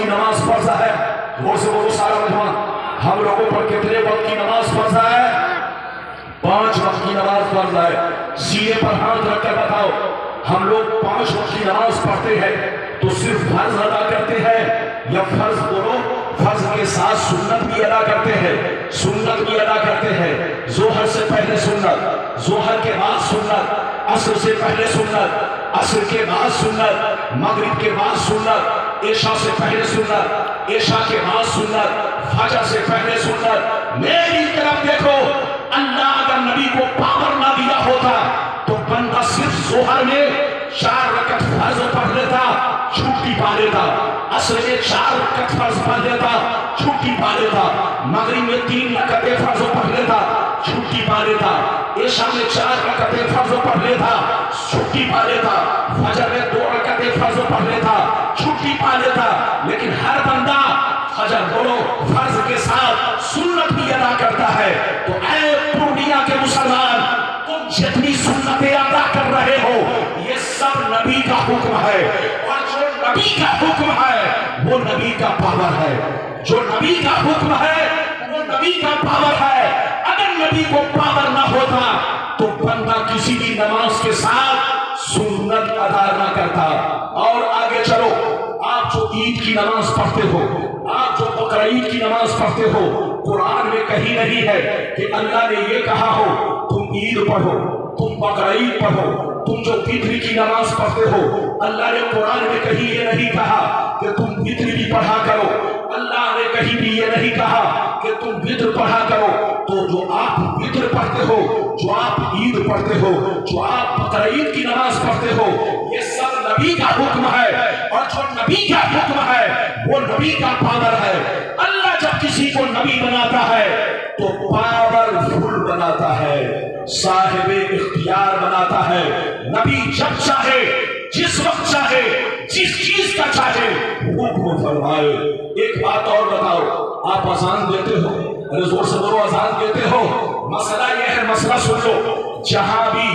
نماز فرض ہے؟ غور سے بولو سارا مجمع، ہم لوگوں پر کتنے وقت کی نماز فرض ہے؟ 5 وقت کی نماز فرض ہے۔ سینے پر ہاتھ رکھ کر بتاؤ، ہم لوگ 5 وقت کی نماز پڑھتے ہیں تو صرف فرض ادا کرتے ہیں یا فرض بولو فرض کے ساتھ سنت بھی ادا کرتے ہیں؟ سنت بھی ادا کرتے ہیں۔ ظہر سے پہلے سنت، ظہر کے بعد سنت، عصر سے پہلے سنت، عصر کے بعد سنت، مغرب کے بعد سنت، عشاء سے پہلے سنت، عشاء کے بعد سنت، فجر سے پہلے سنت۔ میری طرف دیکھو، اللہ اگر نبی کو پاور نہ دیا ہوتا تو بندہ صرف ظہر میں 4 رکعت فرض پڑھ لیتا، چھٹی پا لیتا، عصر میں 4 رکعت فرض پڑھ لیتا، چھٹی پا لیتا، مغرب میں 3 رکعتیں فرض پڑھ لیتا، چھٹی پا لیتا، عشاء میں 4 رکعتیں فرض پڑھ لیتا، چھٹی پا لیتا، فجر میں 2 رکعتیں فرض پڑھ لیتا، چھٹی پا لیتا۔ لیکن ہر بندہ فجر بولو فرض کے ساتھ سنت بھی ادا کرتا ہے۔ تو اے پورنیا کے مسلمان، تم جتنی سنتیں ادا کر رہے ہو یہ سب نبی کا حکم ہے، اور جو نبی کا حکم ہے وہ نبی کا پاور ہے۔ جو نبی کا حکم ہے وہ نبی کا پاور ہے۔ اگر نبی کو پاور نہ ہوتا تو بندہ کسی بھی نماز کے ساتھ سنت ادا نہ کرتا۔ اور آگے چلو، آپ جو عید کی نماز پڑھتے ہو، آپ جو بقرعید کی نماز پڑھتے ہو، قرآن میں کہیں نہیں ہے کہ اللہ نے یہ کہا ہو تم عید پڑھو، تم بقرعید پڑھو، تم جو وتر کی نماز پڑھتے ہو، اللہ نے قرآن میں کہیں یہ نہیں کہا کہ تم وتر بھی پڑھا کرو، اللہ نے کہیں بھی یہ نہیں کہا کہ تم وتر پڑھا کرو۔ تو جو آپ وتر پڑھتے ہو، جو آپ عید پڑھتے ہو، جو آپ بقرعید کی نماز پڑھتے ہو، یہ سب نبی کا حکم ہے، اور جو نبی کا حکم ہے وہ نبی کا پاور ہے۔ اللہ جب کسی کو نبی بناتا ہے تو پاور فل بناتا ہے، صاحب اختیار بناتا ہے۔ نبی جب چاہے، جس وقت چاہے، جس چیز کا چاہے حکم فرمائے۔ ایک بات اور بتاؤ، آپ اذان دیتے ہو، ارے زور سے بولو، اذان دیتے ہو، مسئلہ یہ ہے، مسئلہ سن لو، جہاں بھی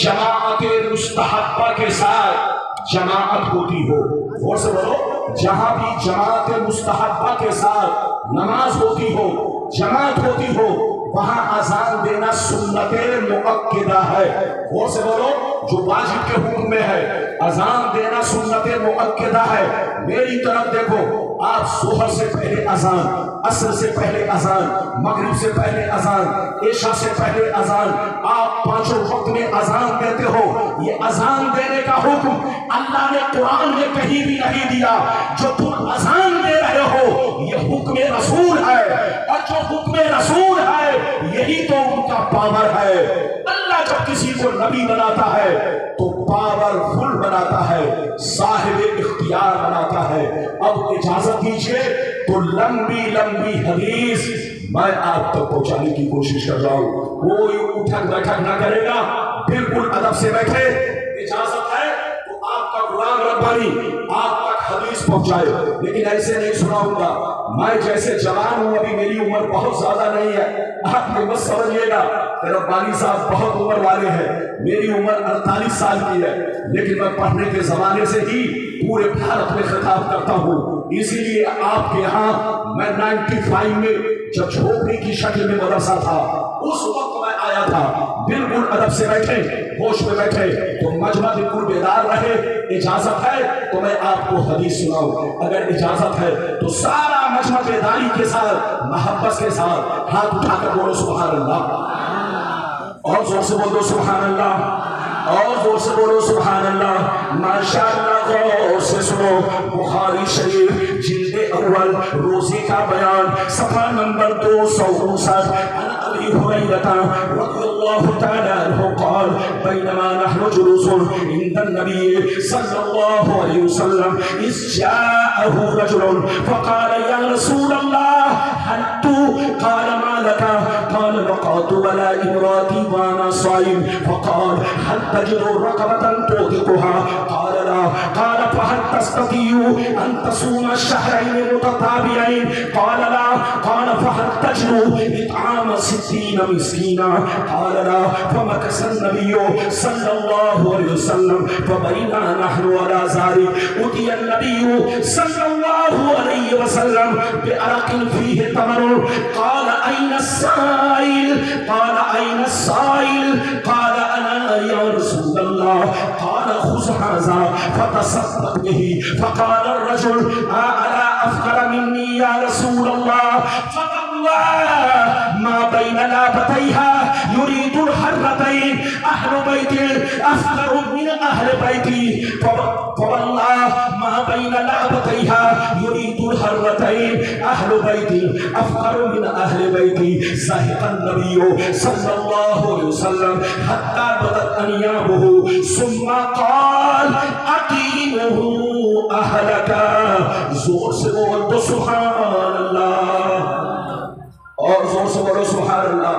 جماعت مستحبہ کے ساتھ جماعت ہوتی ہو، غور سے بولو، جہاں بھی جماعت مستحبہ کے ساتھ نماز ہوتی ہو، جماعت ہوتی ہو، وہاں اذان دینا سنت مؤکدہ ہے۔ غور سے بولو، جو واجب کے حکم میں ہے اذان دینا سنت مؤکدہ ہے۔ میری طرف دیکھو، آپ ظہر سے پہلے اذان، عصر سے پہلے اذان، مغرب سے پہلے اذان، عشاء سے پہلے اذان، آپ 5 وقت میں اذان دیتے ہو۔ یہ اذان دینے کا حکم اللہ نے قرآن میں کہیں بھی نہیں دیا۔ جو تم اذان دے رہے ہو یہ حکم رسول ہے، اور جو حکم رسول ہے یہی تو ان کا پاور ہے۔ اللہ جب کسی کو نبی بناتا ہے تو پاور فل بناتا ہے، صاحب اختیار بناتا ہے۔ اب اجازت دیجئے تو لمبی لمبی حدیث میں آپ تک پہنچانے کی کوشش کر رہا ہوں، کوئی اٹھک بیٹھک نہ کرے گا، بالکل ادب سے بیٹھے۔ اجازت ہے تو آپ کا غلام ربانی آپ تک حدیث پہنچائے، لیکن ایسے نہیں سناؤں گا۔ میں جیسے جوان ہوں، ابھی میری عمر بہت زیادہ نہیں ہے، آپ نے مت سمجھیے گا کہ ربانی صاحب بہت عمر والے ہیں۔ میری عمر 48 سال کی ہے، لیکن میں پڑھنے کے زمانے سے ہی پورے بھارت میں خطاب کرتا ہوں۔ اسی لیے آپ کے ہاں میں 95 میں جب جھوپڑی کی شکل میں مدرسہ تھا اس وقت میں آیا تھا۔ بالکل ادب سے بیٹھے، ہوش میں بیٹھے، تو مجمع بالکل بیدار رہے۔ اجازت ہے تو میں آپ کو حدیث سناؤں، اگر اجازت ہے تو سارا مجمع بیداری کے ساتھ، محبت کے ساتھ ہاتھ اٹھا کر بولو سبحان اللہ، اور زور سے بولو سبحان اللہ، اور زور سے بولو سبحان اللہ۔ ماشاءاللہ غور سے سنو، بخاری شریف جلد اول روزے کا بیان، صفحہ نمبر 259۔ عن ابی ہریرہ رضی اللہ تعالی عنہ قال بینما نحن جلوس عند النبی صلی اللہ علیہ وسلم اذ جاءه رجل فقال یا رسول اللہ حلت قال ما لك قال وقعت على امرأتي وانا صائم فقال هل تجد رقبة توثقها قال لا قال فهل تستطيع ان تصوم الشهرين متتابعين قال لا قال فهل تجد اطعام 60 مسكينا قال لا فمكث النبي صلى الله عليه وسلم فبينا نحن على ذلك اتي النبي صلى الله عليه وسلم بعرق فيه تمر قال اين السائل قال اين السائل قال انا يا رسول الله قال خذ هذا فتصدق به فقال الرجل الا افقر مني يا رسول الله فوالله ما بين لابتيها يريد الحرتين اهل بيتي افقر من اهل بيتي فوالله ما بين لابتيها يريد الحرتين اهل بيتي افقر من اهل بيتي زهق النبي صلى الله عليه وسلم حتى بدت انيابه ثم قال اقيمه اهلك زور سے بول تو سبحان اللہ اور زور سے بولو سبحان اللہ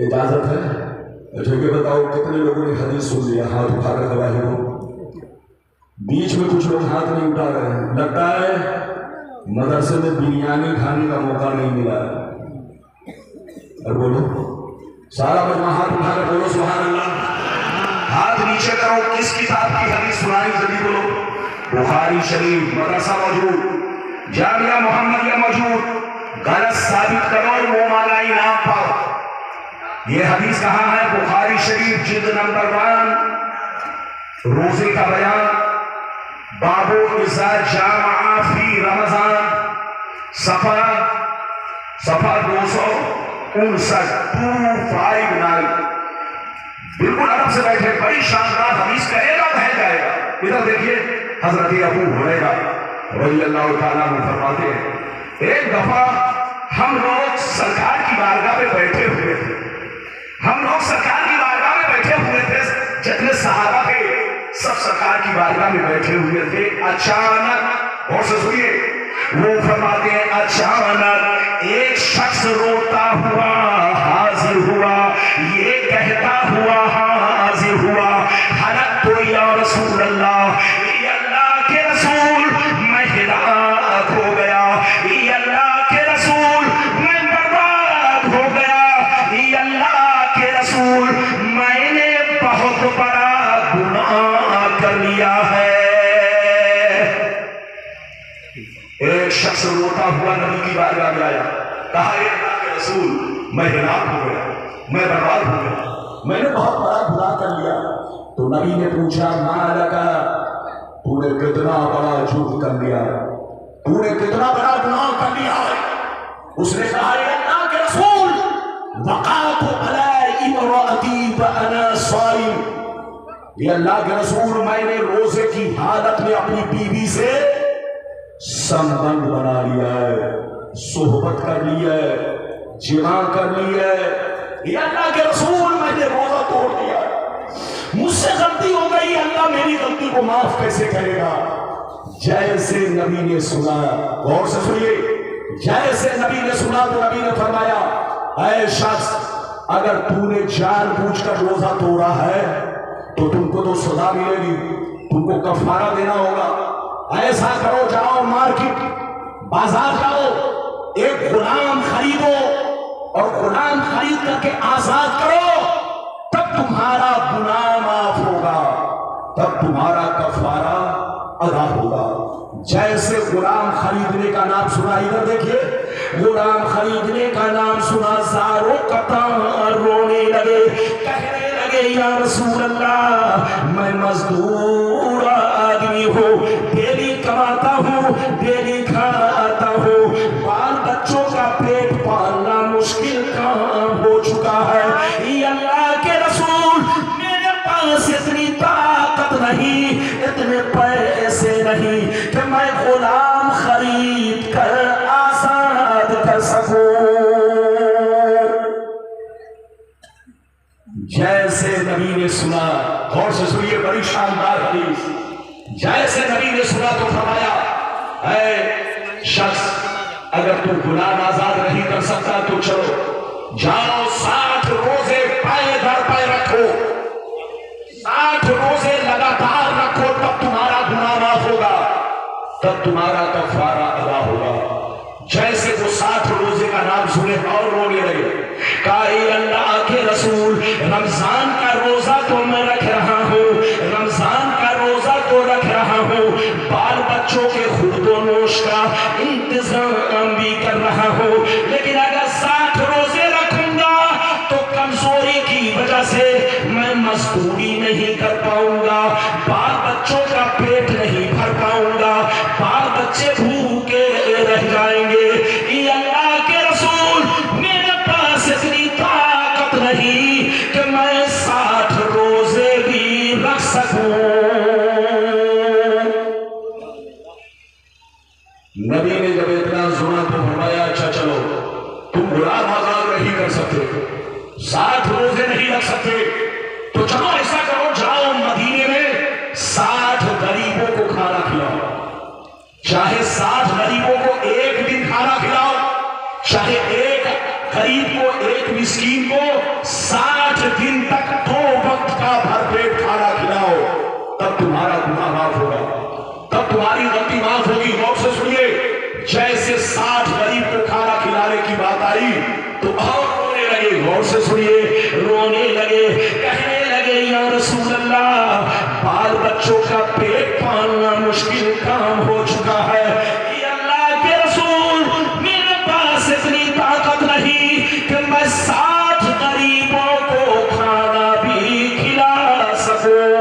اجازت ہے اچھا کہ بتاؤ کتنے لوگوں نے حدیث سن لیا ہاتھ اٹھا کر گواہی ہو بیچ میں کچھ لوگ ہاتھ نہیں اٹھا رہے ہیں لگتا ہے مدرسے میں بریانی کھانے کا موقع نہیں ملا ہے اور بولو سارا مجمع ہاتھ اٹھا کر بولو سبحان اللہ ہاتھ نیچے کرو کس کتاب کی حدیث سنائی جلدی بولو بخاری شریف مدرسہ موجود جامعہ محمدیہ موجود غلط ثابت کرو منہ مالائی نہ پاؤ یہ حدیث کہاں ہے بخاری شریف جلد نمبر 1 روزے کا بیان بابو اذا جامع فی رمضان صفحہ 259 بالکل عرب سے بیٹھے بڑی شاندار حدیث کہے گا بہ جائے گا ادھر دیکھیے حضرت ابو ہریرہ رضی اللہ تعالیٰ عنہ فرماتے ہیں ایک دفعہ ہم لوگ سرکار کی بارگاہ میں بیٹھے ہوئے تھے جتنے صحابہ تھے سب سرکار کی بارگاہ میں بیٹھے ہوئے تھے اچانک اور سنیے وہ فرماتے ہیں اچانک ایک شخص روتا ہوا حاضر ہوا یہ کہتا ہوا حاضر ہوا حالت تو یا رسول اللہ کے رسول میں ہلاک ہو گیا اللہ کے رسول میں برباد ہو گیا اللہ کے رسول میں نے بہت بڑا گناہ کر لیا ہے ایک شخص روتا ہوا نبی کی بارگاہ میں آیا کہا اے اللہ کے رسول میں ہلاک ہو گیا میں برباد ہو گیا میں نے بہت بڑا گناہ کر لیا تو نبی نے پوچھا مالک تو نے کتنا بڑا جھوٹ کر لیا تو نے کتنا بڑا گناہ کر لیا اس نے کہا اے اللہ کے رسول وقعت علی امرأتی وانا صائم یہ اللہ کے رسول میں نے روزے کی حالت میں اپنی بیوی سے سمبند بنا لیا ہے صحبت کر لی ہے جماع کر لی ہے یہ اللہ کے رسول میں نے روزہ توڑ دیا مجھ سے غلطی ہو گئی اللہ میری غلطی کو معاف کیسے کرے گا جیسے نبی نے سنا غور سے سنیے جیسے نبی نے سنا تو نبی نے فرمایا اے شخص اگر تو نے جان بوجھ کر روزہ توڑا ہے تو تم کو تو سزا ملے گی تم کو کفارہ دینا ہوگا ایسا کرو جاؤ مارکیٹ بازار جاؤ ایک غلام خریدو اور غلام خرید کر کے آزاد کرو تب تمہارا گناہ معاف ہوگا تب تمہارا کفارہ ادا ہوگا جیسے غلام خریدنے کا نام سنا ادھر دیکھیے غلام خریدنے کا نام سنا زاروں قطع رونے لگے کہنے لگے یا رسول اللہ میں مزدور آدمی ہوں ڈیلی کماتا ہوں ڈیلی کھاتا ہوں بال بچوں کا پیٹ پالنا مشکل کام ہو چکا ہے یا اللہ کے رسول میرے پاس اتنی طاقت نہیں اتنے پیسے نہیں کہ میں غلام خرید کر آزاد کر سکوں جیسے نبی نے سنا، غور سے سنیے بڑی شاندار حدیث، جیسے نبی نے سنا تو فرمایا اے شخص اگر تم گناہ آزاد نہیں کر سکتا تو چلو جاؤ 60 روزے پائے در پائے رکھو، 60 روزے لگاتار رکھو، تب تمہارا گناہ معاف ہوگا، تب تمہارا کفارہ ادا ہوگا۔ جیسے وہ 60 روزے کا نام سنے اور رونے لگے، کہا اے اللہ کے رسول رمضان کا روزہ تو میں رکھ رہا ہوں، رمضان کا روزہ تو رکھ رہا ہوں، بال بچوں کے خورد و نوش کا انتظام بھی کر رہا ہوں، لیکن اگر 60 روزے رکھوں گا تو کمزوری کی وجہ سے میں مزدوری نہیں کر پاؤں گا، بال بچوں کا پیٹ نہیں بھر پاؤں گا، بال بچے بھوکے رہ جائیں گے۔ اے اللہ کے رسول میرے پاس اتنی طاقت نہیں کہ میں 60 روزے بھی رکھ سکوں۔ نبی نے جب اتنا سنا تو فرمایا اچھا چلو تم غلام آزاد نہیں کر سکتے، 60 روزے نہیں رکھ سکتے، تو چلو ایسا کرو جاؤ مدینے میں 60 غریبوں کو کھانا کھلاؤ، چاہے 60 غریبوں کو ایک دن کھانا کھلاؤ، چاہے ایک غریب کو ایک مسکین کو 60 دن تک 2 وقت کا بھر پیٹ کھانا کھلاؤ، تب تمہارا گناہ معاف ہوگا، تب تمہاری غلطی معاف ہوگی۔ غور سے سنیے، جیسے 60 غریب کو کھانا کھلانے کی بات آئی تو اور رونے لگے، غور سے سنیے، رونے لگے، کہنے لگے یا رسول اللہ بال بچوں کا پیٹ پالنا مشکل کام ہو چکا ہے، اے اللہ کے رسول میرے پاس اتنی طاقت نہیں کہ میں 60 غریبوں کو کھانا بھی کھلا سکوں۔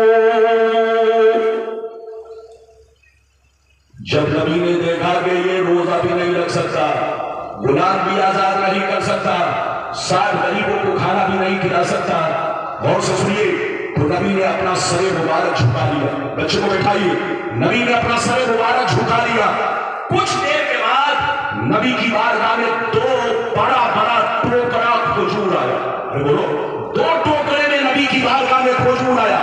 جب نبی نے دیکھا کہ یہ روزہ بھی نہیں رکھ سکتا، غلام بھی آزاد نہیں کر سکتا، 60 غریبوں کو کھانا بھی نہیں کھلا سکتا، غور سے سنیے، تو نبی نے اپنا سر مبارک جھکا لیا، بچے کو بٹھائیے، نبی نے اپنا سر مبارک جھکا لیا۔ کچھ دیر کے بعد نبی کی بارگاہ میں 2 بڑا بڑا ٹوکرا کھجور آیا، ارے بولو 2 ٹوکرے میں نبی کی بارگاہ میں کھجور آیا۔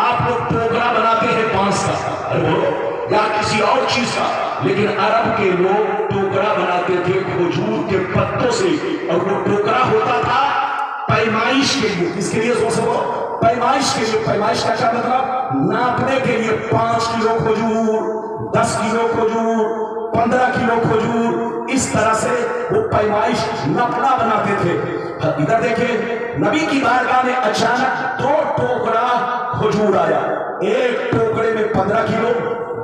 آپ لوگ ٹوکرا بناتے ہیں بانس کا، ارے بولو، یا کسی اور چیز کا، لیکن عرب کے لوگ ٹوکرا بناتے تھے کھجور کے پتوں سے، اور وہ ٹوکرا ہوتا تھا پیمائش کے لیے، کس کے لیے؟ زور سے بولو، پیمائش کے لیے۔ پیمائش کا کیا مطلب؟ ناپنے کے لیے 5 کلو کھجور، 10 کلو کھجور، 15 کلو کھجور، اس طرح سے وہ پیمائش نپنا بناتے تھے۔ ادھر دیکھیں، نبی کی بارگاہ میں اچانک 2 ٹوکرا کھجور آیا، ایک ٹوکرے میں 15 کلو،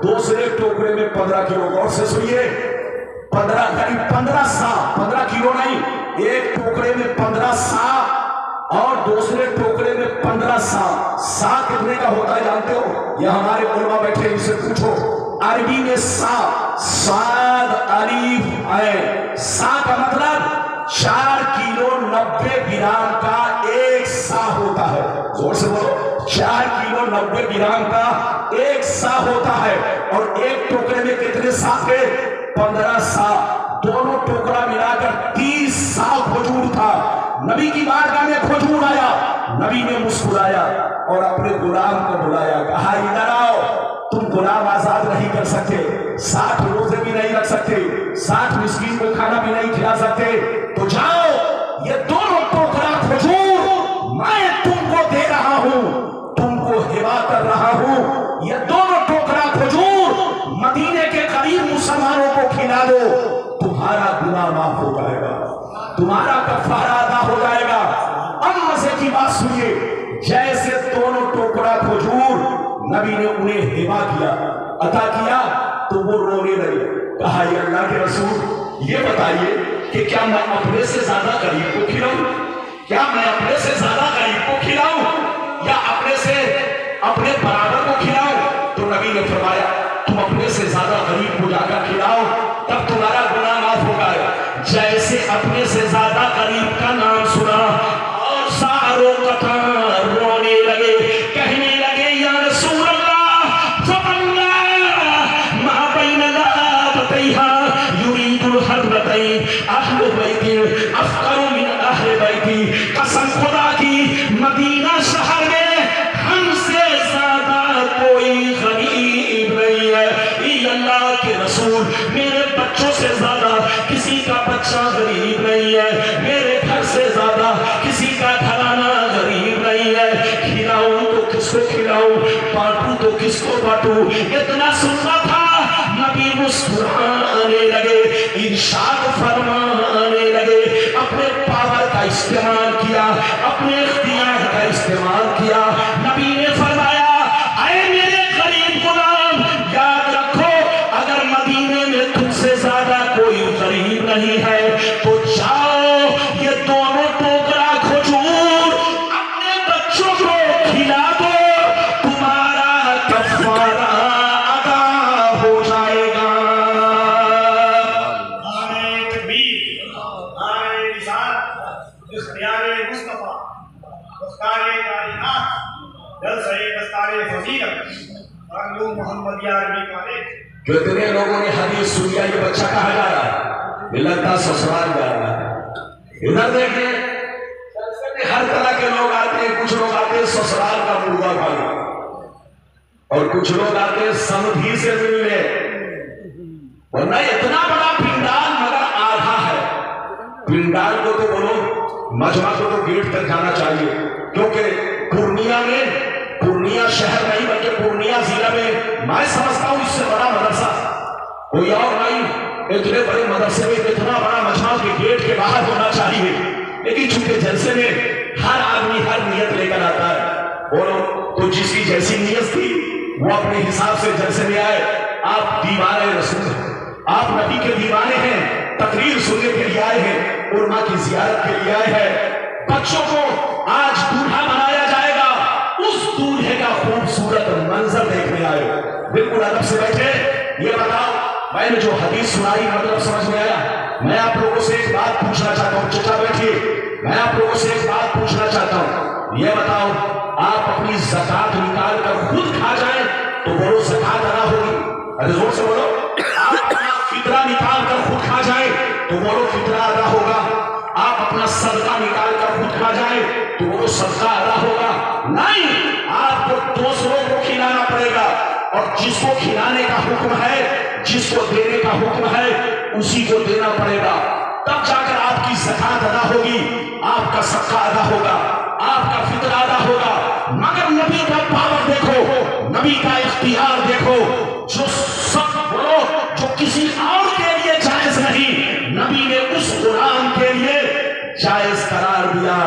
دوسرے ٹوکرے میں 15 کلو۔ غور سے سنیے، 15 سا، 15 کلو نہیں، ایک ٹوکرے میں 15 سا اور دوسرے ٹوکرے میں 15 سا۔ سا کتنے کا ہوتا ہے جانتے ہو؟ یہ ہمارے علماء بیٹھے ان سے پوچھو، عربی میں سا، صاد الف عین، سا کا مطلب 4 کلو 90 گرام کا ایک سا ہوتا ہے۔ زور سے بولو، 4 کلو 90 گرام کا ایک سا ہوتا ہے، اور ایک ٹوکرے میں کتنے سا تھے؟ 15 سا، دونوں ٹوکرا ملا کر 30 سا کھجور تھا۔ نبی کی بارگاہ میں کھجور آیا، نبی نے مسکرایا اور اپنے غلام کو بلایا، کہا ادھر آؤ، تم غلام آزاد نہیں کر سکتے، 60 روزے بھی نہیں رکھ سکتے، 60 مسکین کو کھانا بھی نہیں کھلا سکتے، تو جاؤ یہ دونوں ٹوکرا کھجور میں تم کو دے رہا ہوں، تم کو ہبا کر رہا ہوں، یہ دونوں ٹوکرا کھجور مدینے کے قریب مسلمانوں کو کھلا دو، تمہارا گناہ معاف ہو جائے گا، تمہارا کفارہ ادا ہو جائے گا۔ اب مزے کی بات سنیے، جیسے دونوں ٹوکرا کھجور نبی نے انہیں ہبا کیا، عطا کیا، تو وہ رونے لگے، کہا یا اللہ کے رسول یہ بتائیے کہ کیا میں اپنے سے زیادہ غریب کو کھلاؤں؟ کیا میں اپنے سے زیادہ غریب کو کھلاؤں یا اپنے سے اپنے برابر کو کھلاؤں؟ تو نبی نے فرمایا تم اپنے سے زیادہ غریب کو جا کر کھلاؤ، تب تمہارا گناہ معاف ہو جائے گا۔ جیسے اپنے سے زیادہ غریب کا نام سنا اور ساروں قطار رونے لگے، کہنے لگے یا رسول اللہ فواللہ ما بین لابتیہا یرید الحرتین اہل بیت افقر من اہل بیتی، قسم خدا کی مدینہ مدینہ شہر میں ہم سے زیادہ کوئی غریب نہیں ہے. اے اللہ کے رسول میرے بچوں سے زیادہ کسی کا بچہ غریب نہیں ہے, میرے گھر سے زیادہ کسی کا گھرانہ غریب نہیں ہے. کھلاؤں تو کس کو کھلاؤں, بانٹوں تو کس کو بانٹوں. اتنا سننا تھا نبی مسکرانے لگے, ارشاد فرمانے لگے, اپنے پاور کا استعمال کیا, اپنے اختیار کا استعمال کیا. نبی نے فرمایا اے میرے غریب غلام, یاد رکھو اگر مدینے میں تجھ سے زیادہ کوئی غریب نہیں ہے تو جاؤ یہ دونوں ٹوکرا کھجور اپنے بچوں کو کھلا دو, تمہارا کفارہ ادا ہو جائے گا. کتنے لوگوں نے حدیث سنی ہے یہ بچہ کہاں جا رہا ہے, مجھے لگتا سسرال جا رہا ہے. ادھر دیکھیں ہر طرح کے لوگ آتے ہیں, کچھ لوگ آتے ہیں سسرال کا مرغا کھانے, اور کچھ لوگ آتے ہیں سمدھی سے ملنے. ورنہ اتنا بڑا پنڈال مگر آدھا ہے. پنڈال کو تو بولو مجمع کو تو گیٹ تک جانا چاہیے, کیونکہ پورنیہ شہر نہیں بلکہ پورنیہ ضلع میں میں سمجھتا ہوں اس سے بڑا مدرسہ کوئی اور نہیں. اتنے بڑے مدرسے میں اتنا بڑا مجمع کے گیٹ کے باہر ہونا چاہیے, لیکن چونکہ جلسے میں ہر آدمی ہر نیت لے کر آتا ہے, اور تو جس کی جیسی نیت تھی وہ اپنے حساب سے جلسے میں آئے. آپ دیوانے رسول ہیں, آپ نبی کے دیوانے ہیں, تقریر سننے کے لیے آئے ہیں, علماء کی زیارت کے لیے آئے ہیں. بچوں کو آج دولہا بنایا جائے گا, اس دولہے کا خوبصورت منظر دیکھنے آئے, بالکل ادب سے بیٹھے. یہ بتاؤ میں نے جو حدیث سنائی مطلب سمجھ میں آیا؟ میں آپ لوگوں سے ایک بات پوچھنا چاہتا ہوں, چچا بیٹھیے, میں آپ لوگوں سے ایک بات پوچھنا چاہتا ہوں. یہ بتاؤ آپ اپنی زکات نکال کر خود کھا جائیں تو بولو زکات ادا ہوگی, ارے زور سے بولو. آپ اپنا فطرہ نکال کر خود کھا جائیں تو بولو فطرہ ادا ہوگا. آپ اپنا صدقہ نکال کر خود کھا جائیں تو بولو صدقہ ادا ہوگا. نہیں, آپ کو دوسروں کو کھلانا پڑے گا, اور جس کو کھلانے کا حکم ہے, جس کو دینے کا حکم ہے, اسی کو دینا پڑے گا. تب جا کر آپ کی زکات ادا ہوگی, آپ کا صدقہ ادا ہوگا, آپ کا فطرہ ادا ہوگا. مگر نبی کا پاور دیکھو, نبی کا اختیار دیکھو, جو سب بولو جو کسی اور کے لیے جائز نہیں, نبی نے اس غلام کے لیے جائز قرار دیا.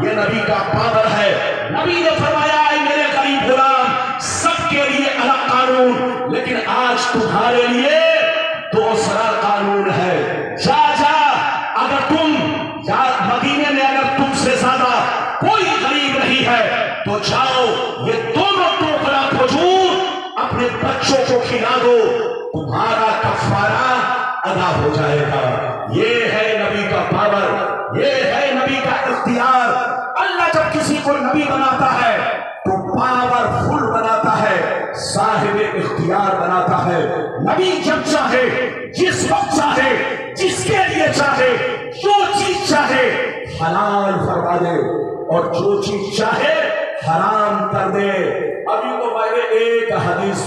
یہ نبی کا پاور ہے. نبی نے فرمایا اے میرے غریب غلام, سب کے لیے الگ قانون, لیکن آج تمہارے لیے دوسرا قانون ہے. جا اگر تم مدینے میں اگر تم سے زیادہ کوئی غریب نہیں ہے تو جاؤ یہ دونوں ٹوکرا کھجور اپنے بچوں کو کھلا دو, تمہارا کفارہ ادا ہو جائے گا. یہ ہے نبی کا پاور, یہ ہے نبی کا اختیار. اللہ جب کسی کو نبی بناتا ہے تو پاور فل بناتا ہے, صاحب اختیار بناتا ہے. نبی جب چاہے, جس وقت چاہے, جس کے لیے چاہے, جو چیز چاہے حلال فرما دے, اور جو چیز چاہے حرام کر دے. ابھی تو میں نے ایک حدیث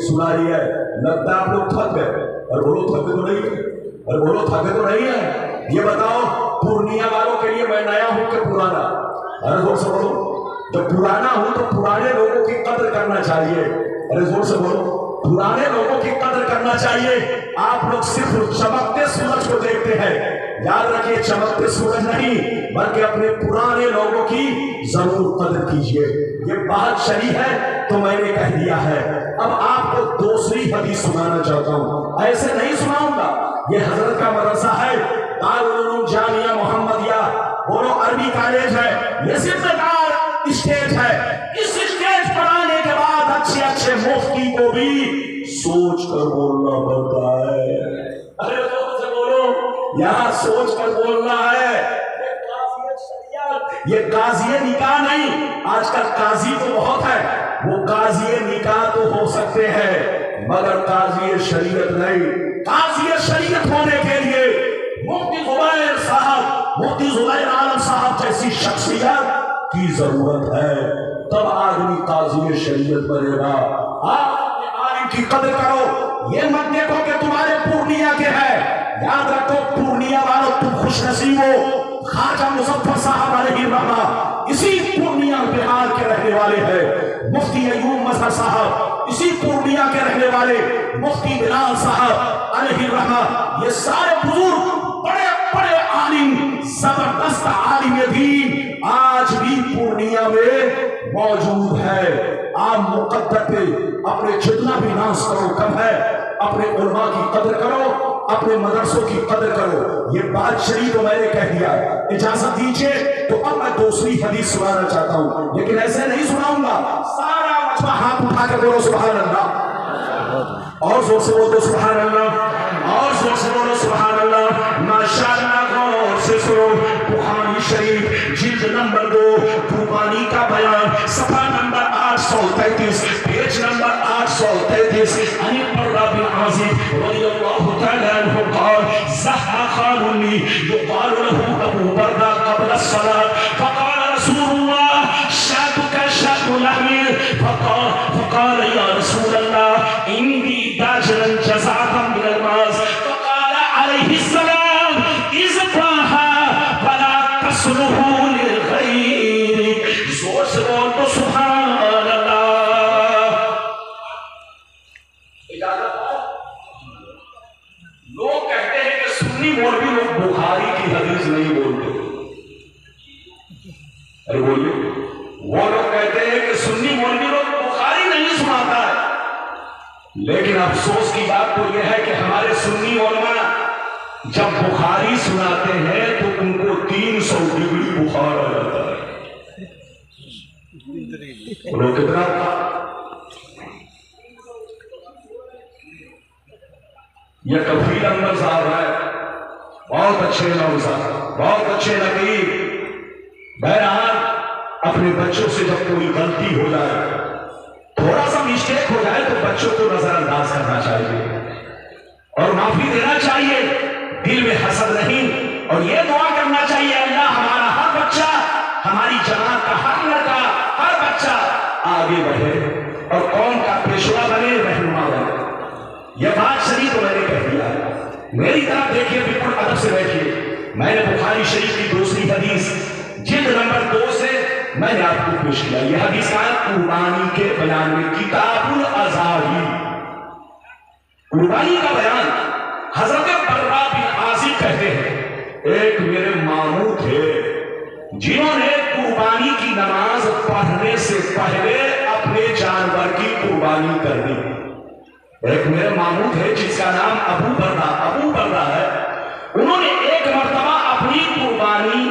سنائی ہے, لگتا ہے آپ لوگ تھک گئے, اور بولو تھکے تو نہیں ہے, اور بولو تھکے تو نہیں ہے. یہ بتاؤ پورنیہ والوں کے لیے میں نیا ہوں کہ پرانا؟ ارے زور سے بولو, جب پرانا ہوں تو پرانے لوگوں کی قدر کرنا چاہیے. ارے زور سے بولو, پرانے لوگوں کی قدر کرنا چاہیے. آپ لوگ صرف چمکتے سورج کو دیکھتے ہیں, یاد رکھیے چمکتے سورج نہیں بلکہ اپنے پرانے لوگوں کی ضرور قدر کیجیے. یہ بات صحیح ہے تو میں نے کہہ دیا ہے. اب آپ کو دوسری حدیث سنانا چاہتا ہوں, ایسے نہیں سناؤں گا. یہ حضرت کا مدرسہ ہے, دارالعلوم جامعہ محمدیہ, بولو عربی کالج ہے. یہ صرف اسٹیج ہے. اس اسٹیج پر آنے کے بعد اچھے اچھے مفتی کو بھی سوچ کر بولنا پڑتا ہے. ارے لوگوں سے بولو, یہاں سوچ کر بولنا ہے. یہ قاضی نکاح نہیں, آج کل قاضی تو بہت ہے, وہ قاضی نکاح تو ہو سکتے ہیں مگر قاضی شریعت نہیں. قاضی شریعت ہونے کے لیے مفتی زبیر صاحب, مفتی زبیر عالم صاحب جیسی شخصیت کی کی ضرورت ہے، تب آدمی قاضی شریعت بنے گا۔ آپ اپنے عالم کی قدر کرو، یہ مت دیکھو کہ تمہارے پورنیہ کے ہے، یاد رکھو پورنیہ والوں تم خوش نصیب ہو، خواجہ مظفر صاحب علیہ رحمہ اسی پورنیہ بہار کے رہنے والے ہیں، مفتی ایوب مظہر صاحب اسی پورنیہ کے رہنے والے، مفتی بلال صاحب علیہ رحمہ، یہ سارے بزرگ بڑے بڑے عالم، زبردست عالم دین آج بھی پورنیہ میں موجود ہے۔ آپ مقدر پہ اپنے جتنا بھی ناز کرو کم ہے، اپنے علماء کی قدر کرو، اپنے مدرسوں کی قدر کرو۔ یہ بات شریف کو میں نے کہہ دیا، اجازت دیجئے تو اب میں دوسری حدیث سنانا چاہتا ہوں، لیکن ایسے نہیں سناؤں گا، سارا مجمع ہاتھ اٹھا کے بولو سبحان اللہ، اور زور سے بولو سبحان اللہ، اور زور سے بولو سبحان اللہ۔ ماشاءاللہ غور سے سنو، بخاری شریف جلد نمبر 2 قربانی کا بیان، صفحہ نمبر 833، پیج نمبر 833، عن البراء بن عازب رضی اللہ تعالی عنہ قال زحى خال لي يقال له ابو بردة قبل الصلاة فقال رسول الله شاتك شات لحم فقال يا رسول الله عندي داجرا جزعة من الماس فقال عليه السلام اذبحها ولا تصله للغير۔ زور سے بول تو سبحان اللہ۔ لوگ کہتے ہیں کہ سنی مولوی لوگ بخاری کی حدیث نہیں بولتے، ارے بولیے، وہ لوگ کہتے ہیں کہ سنی مولوی لوگ بخاری نہیں سناتا ہے، لیکن افسوس کی بات تو یہ ہے کہ ہمارے سنی علماء جب بخاری سناتے ہیں تو ان کو 300 ڈگری بخار آ جاتا ہے۔ لوگ کتنا یہ کفیل احمد صاحب ہے، بہت اچھے نوزاد، بہت اچھے نقیب، بہرحال اپنے بچوں سے جب کوئی غلطی ہو جائے، تھوڑا سا مسٹیک ہو جائے تو بچوں کو نظر انداز کرنا چاہیے اور معافی دینا چاہیے، دل میں حسد نہیں، اور یہ دعا کرنا چاہیے اللہ ہمارا ہر بچہ، ہماری جماعت کا ہر لڑکا، ہر بچہ آگے بڑھے اور قوم کا پیشوا بنے، رہنما بنے۔ یہ بات شریف کو میں نے کہہ دیا، میری طرف دیکھیے، بالکل ادب سے بیٹھیے۔ میں نے بخاری شریف کی دوسری حدیث جلد نمبر 2 سے میں نے آپ کو پیش کیا۔ یہ حدیث کا قربانی کے بیان میں کتاب الاضاحی، قربانی کا بیان۔ حضرت براء بن عازب کہتے ہیں ایک میرے ماموں تھے جنہوں نے قربانی کی نماز پڑھنے سے پہلے اپنے جانور کی قربانی کر دی۔ ایک میرے ماموں تھے جس کا نام ابو بردہ ہے، انہوں نے ایک مرتبہ اپنی قربانی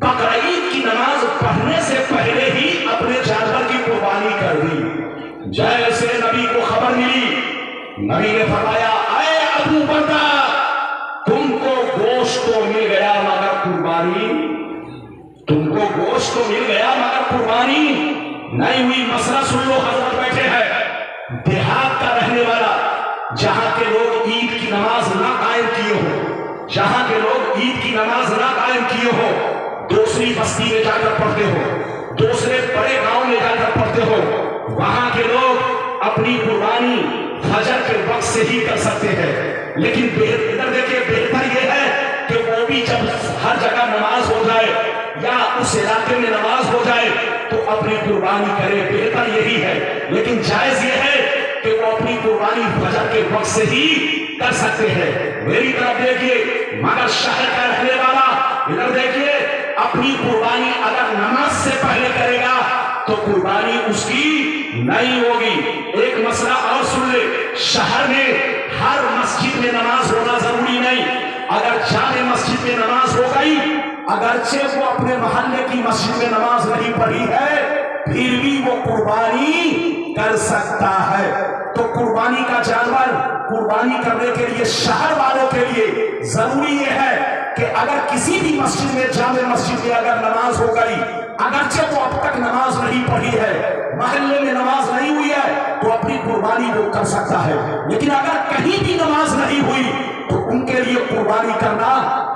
بقرعید کی نماز پڑھنے سے پہلے ہی اپنے جانور کی قربانی کر دی۔ جیسے نبی کو خبر ملی، نبی نے فرمایا اے ابو بردہ، تم کو گوشت تو مل گیا مگر قربانی، تم کو گوشت تو مل گیا مگر قربانی نہیں ہوئی۔ مسئلہ سن لو، حضرت بیٹھے ہیں، دیہات کا رہنے والا، جہاں کے لوگ عید کی نماز نہ قائم کیے ہو، جہاں کے لوگ عید کی نماز نہ قائم کیے ہو، دوسری بستی میں جا کر پڑھتے ہو، دوسرے بڑے گاؤں میں جا کر پڑھتے ہو، وہاں کے لوگ اپنی قربانی فجر کے وقت سے ہی کر سکتے ہیں، لیکن ادھر دیکھیں، بہتر یہ ہے کہ وہ بھی جب ہر جگہ نماز ہو جائے یا اس علاقے میں نماز ہو جائے تو اپنی قربانی کرے، بہتر یہی ہے، لیکن جائز یہ ہے کہ وہ اپنی قربانی فجر کے وقت سے ہی کر سکتے ہیں۔ میری طرف دیکھیے، مگر شہر کا رہنے والا ادھر دیکھیے، اپنی قربانی اگر نماز سے پہلے کرے گا تو قربانی اس کی نہیں ہوگی۔ ایک مسئلہ اور سن لے، شہر میں ہر مسجد میں نماز ہونا ضروری نہیں، اگر جامع مسجد میں نماز ہو گئی، اگرچہ وہ اپنے محلے کی مسجد میں نماز نہیں پڑھی ہے، پھر بھی وہ قربانی کر سکتا ہے۔ تو قربانی کا جانور قربانی کرنے کے لیے شہر والوں کے لیے ضروری یہ ہے کہ اگر کسی بھی مسجد میں، جامع مسجد میں اگر نماز ہو گئی، اگرچہ وہ اب تک نماز نہیں پڑھی ہے، محلے میں نماز نہیں ہوئی ہے، تو اپنی قربانی وہ کر سکتا ہے، لیکن اگر کہیں بھی نماز نہیں ہوئی تو ان کے لیے قربانی کرنا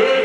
1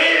1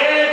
1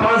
5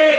1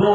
2,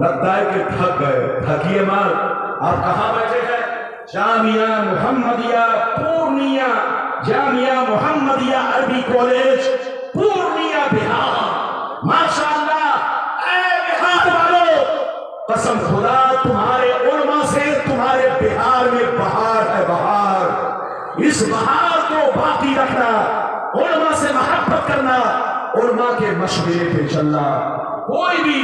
لگتا ہے کہ تھک گئے، تھکیے مال. آپ کہاں بیٹھے ہیں؟ جامعہ محمدیہ پورنیہ، جامعہ محمدیہ عربی کالج پورنیہ بہار. ماشاءاللہ اے بہار والو، قسم خدا تمہارے علماء سے تمہارے بہار میں بہار ہے، بہار. اس بہار کو باقی رکھنا، علماء سے محبت کرنا، علماء کے مشورے پہ چلنا. کوئی بھی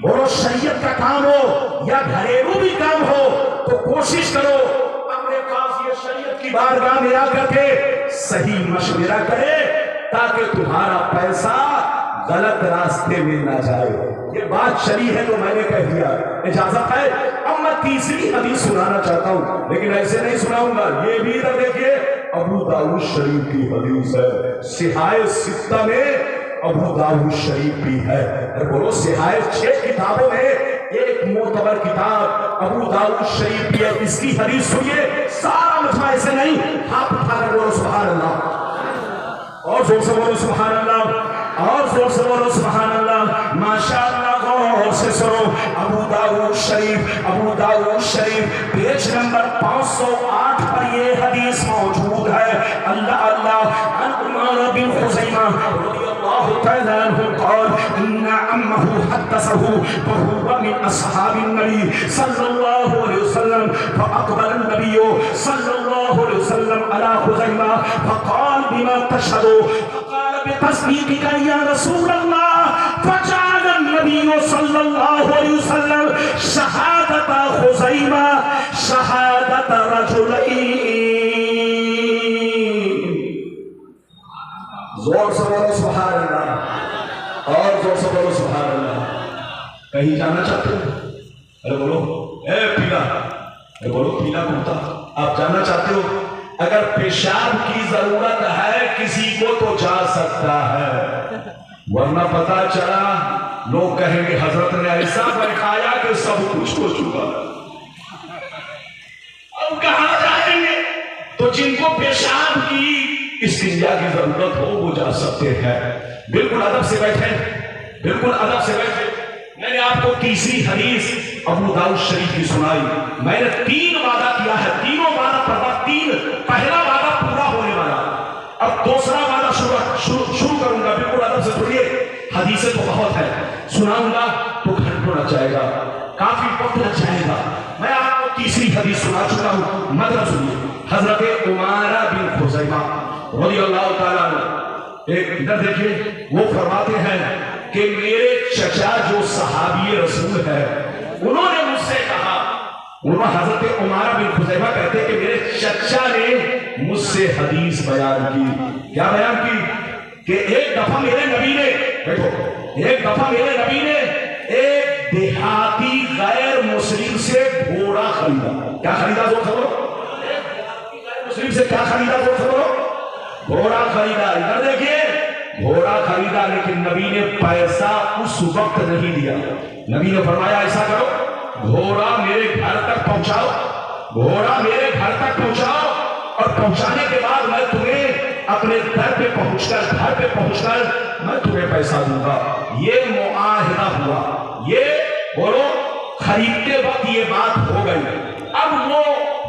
بولو شریعت کا کام ہو یا گھریلو بھی کام ہو تو کوشش کرو اپنے پاس یہ شریعت کی بارگاہ میں آ کر کے صحیح مشورہ کرے تاکہ تمہارا پیسہ غلط راستے میں نہ جائے. یہ بات شریع ہے تو میں نے کہہ دیا، اجازت ہے. اب میں تیسری حدیث سنانا چاہتا ہوں لیکن ایسے نہیں سناؤں گا. یہ بھی ادھر دیکھیے، ابو داؤد شریف کی حدیث ہے. صحاح ستہ میں ابو داؤد شریف بھی ہے. بولو صحاح 6 کتابوں میں ایک معتبر کتاب ابو داؤد شریف بھی ہے. اس کی حدیث سنیے، سارا مجمع ایسے نہیں، ہاتھ اٹھا کر بولو سبحان اللہ، اور زور سے بولو سبحان اللہ، اور زور سے بولو سبحان اللہ. ماشاءاللہ غور سے سنو. ابو داؤد شریف، ابو داؤد شریف پیج نمبر 508 پر یہ حدیث موجود ہے. اللہ اللہ عن عمر بن خزیمہ رضی اللہ تعالی عنہ قال ان عمه حدثه وهو من اصحاب النبي صلی اللہ علیہ وسلم فاقبل النبي صلی اللہ علیہ وسلم على خزیمہ فقال بما تشهد فقال بتصديقك يا رسول الله. فجعل النبي صلى الله عليه وسلم شهادة خزيمة شهادة رجلين. زور سے بولو سبحان اللہ، اور زور سے بولو سبحان اللہ. کہیں جانا چاہتے ہو؟ ارے بولو اے پیلا، ارے بولو پیلا کتا، آپ جانا چاہتے ہو؟ اگر پیشاب کی ضرورت ہے کسی کو تو جا سکتا ہے، ورنہ پتا چلا لوگ کہیں گے حضرت نے ایسا بٹھایا کہ سب کچھ ہو چکا. اب کہاں جائیں گے؟ تو جن کو پیشاب کی استنجا کی ضرورت ہو وہ جا سکتے ہیں. بالکل ادب سے بیٹھے، بالکل ادب سے بیٹھے. میں نے آپ کو تیسری حدیث ابو داؤد شریف کی سنائی. میں نے 3 وعدہ کیا ہے، تینوں وعدہ پر وقت 3. پہلا وعدہ پورا ہونے والا، اب دوسرا وعدہ شروع کروں گا. بالکل ادب سے سنیے، حدیثیں تو بہت ہے، سناؤں گا تو گھنٹوں لگ جائے گا، کافی وقت لگ جائے گا. میں آپ کو تیسری حدیث سنا چکا ہوں، مطلب سنیے. حضرت عمارہ بن خزیمہ رضی اللہ تعالیٰ عنہ، ایک ادھر دیکھیے، وہ فرماتے ہیں کہ میرے چچا جو صحابی رسول ہے انہوں نے مجھ سے کہا، انہوں حضرت عمارہ بن خزیمہ کہتے کہ میرے چچا نے مجھ سے حدیث بیان کی. کیا بیان کی؟ کہ ایک دفعہ میرے نبی نے، بیٹھو، ایک دفعہ میرے نبی نے ایک دیہاتی غیر مسلم سے گھوڑا خریدا. کیا خریدا؟ زور سے بولو. غیر مسلم سے کیا خریدا؟ زور سے بولو. گھوڑا خریدا. ادھر دیکھیے، گھوڑا خریدا، لیکن نبی نے پیسہ اس وقت نہیں دیا. نبی نے فرمایا ایسا کرو، گھوڑا میرے گھر تک پہنچاؤ، گھوڑا میرے گھر تک پہنچاؤ، اور پہنچانے کے بعد میں تمہیں اپنے گھر پہ پہنچ کر میں تمہیں پیسہ دوں گا. یہ معاہدہ ہوا. یہ بولو خریدتے وقت یہ بات ہو گئی. اب وہ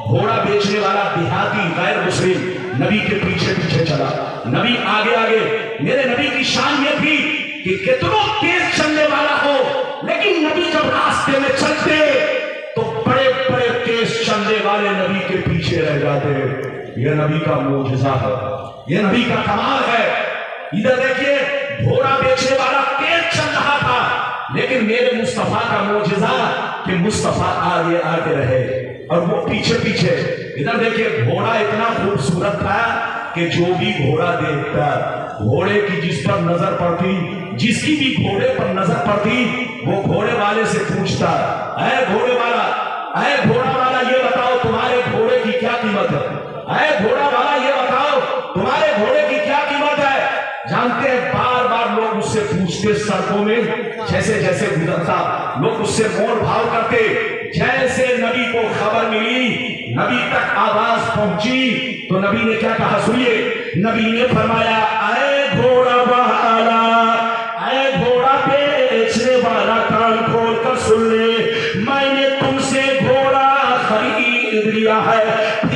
گھوڑا بیچنے والا دیہاتی غیر مسلم نبی کے پیچھے پیچھے چلا. نبی آگے آگے. میرے نبی کی شان یہ تھی کہ کتنوں تیز چلنے والا ہو لیکن نبی جب راستے میں چلتے تو بڑے بڑے تیز چلنے والے نبی کے پیچھے رہ جاتے. یہ نبی کا معجزہ ہے، یہ نبی کا کمال ہے. ادھر دیکھیے، گھوڑا بیچنے والا تیز چل رہا تھا لیکن میرے مصطفیٰ کا معجزہ کہ مصطفیٰ آگے آگے رہے اور وہ پیچھے پیچھے. ادھر دیکھیے، گھوڑا اتنا خوبصورت تھا کہ جو بھی گھوڑا دیکھتا، گھوڑے کی جس پر نظر پڑتی، جس کی بھی گھوڑے پر نظر پڑتی، وہ گھوڑے والے سے پوچھتا، اے گھوڑے والا، اے گھوڑا والا، یہ بتاؤ تمہارے گھوڑے کی کیا قیمت ہے؟ اے گھوڑا والا، یہ بتاؤ تمہارے گھوڑے کی کیا قیمت ہے؟ جانتے ہیں بار بار لوگ اس سے پوچھتے، سڑکوں میں جیسے جیسے گزرتا لوگ اس سے مول بھاؤ کرتے. جیسے نبی کو خبر ملی، نبی تک آواز پہنچی تو نبی نے کیا کہا؟ سنیے. نبی نے فرمایا، اے گھوڑا والا، اے گھوڑا بیچنے والا، کان کھول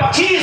25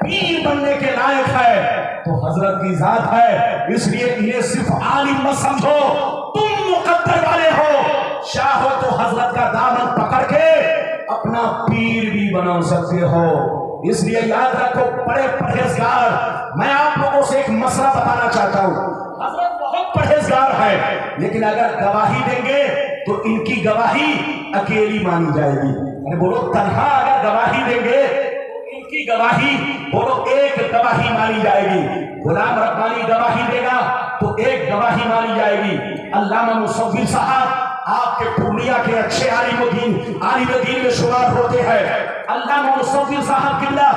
پیر بننے کے لائق ہے تو حضرت کی ذات ہے، اس لیے انہیں صرف عالم مت سمجھو، تم مقدر والے ہو، چاہو تو حضرت کا دامن پکڑ کے اپنا پیر بھی بنا سکتے ہو۔ اس لیے یاد رکھو بڑے پرہیزگار، میں آپ لوگوں سے ایک مسئلہ بتانا چاہتا ہوں، حضرت بہت پرہیزگار ہے لیکن اگر گواہی دیں گے تو ان کی گواہی اکیلی مانی جائے گی، یعنی بولو تنہا اگر گواہی دیں گے ان کی گواہی بولو ایک گواہی مانی جائے گی، غلام ربانی گواہی دے گا تو ایک گواہی مانی جائے گی، علامہ مصور صاحب آپ کے پورنیہ کے اچھے عالم دین میں شمار ہوتے ہیں، علامہ مصور صاحب قبلہ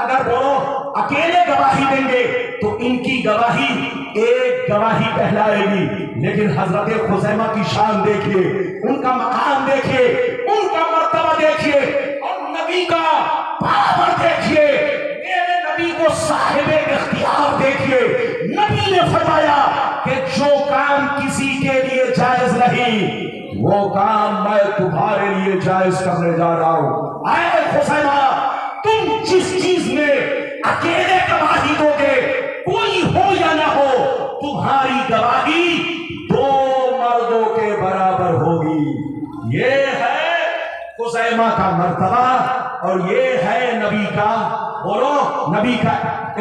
اگر بولو اکیلے گواہی دیں گے تو ان کی گواہی ایک گواہی کہلائے گی، لیکن حضرت خزیمہ کی شان دیکھیے، ان کا مقام دیکھیے، ان کا مرتبہ دیکھیے اور نبی کا پاور دیکھیے، میرے نبی کو صاحب اختیار دیکھیے۔ نبی نے فرمایا کہ جو کام کسی کے لیے جائز نہیں وہ کام میں تمہارے لیے جائز کرنے جا رہا ہوں۔ اے خزیمہ، تم جس چیز میں اکیلے گواہی دو گے، کوئی ہو یا نہ ہو، تمہاری گواہی دو مردوں کے برابر ہوگی۔ یہ ہے خزیمہ کا مرتبہ اور یہ ہے نبی کا بولو نبی کا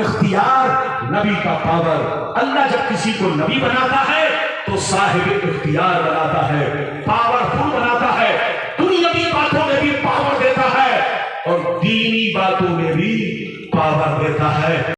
اختیار، نبی کا پاور۔ اللہ جب کسی کو نبی بناتا ہے تو صاحب اختیار بناتا ہے، پاورفل بناتا ہے، دنیاوی باتوں میں بھی پاور دیتا ہے اور دینی باتوں میں بھی پاور دیتا ہے۔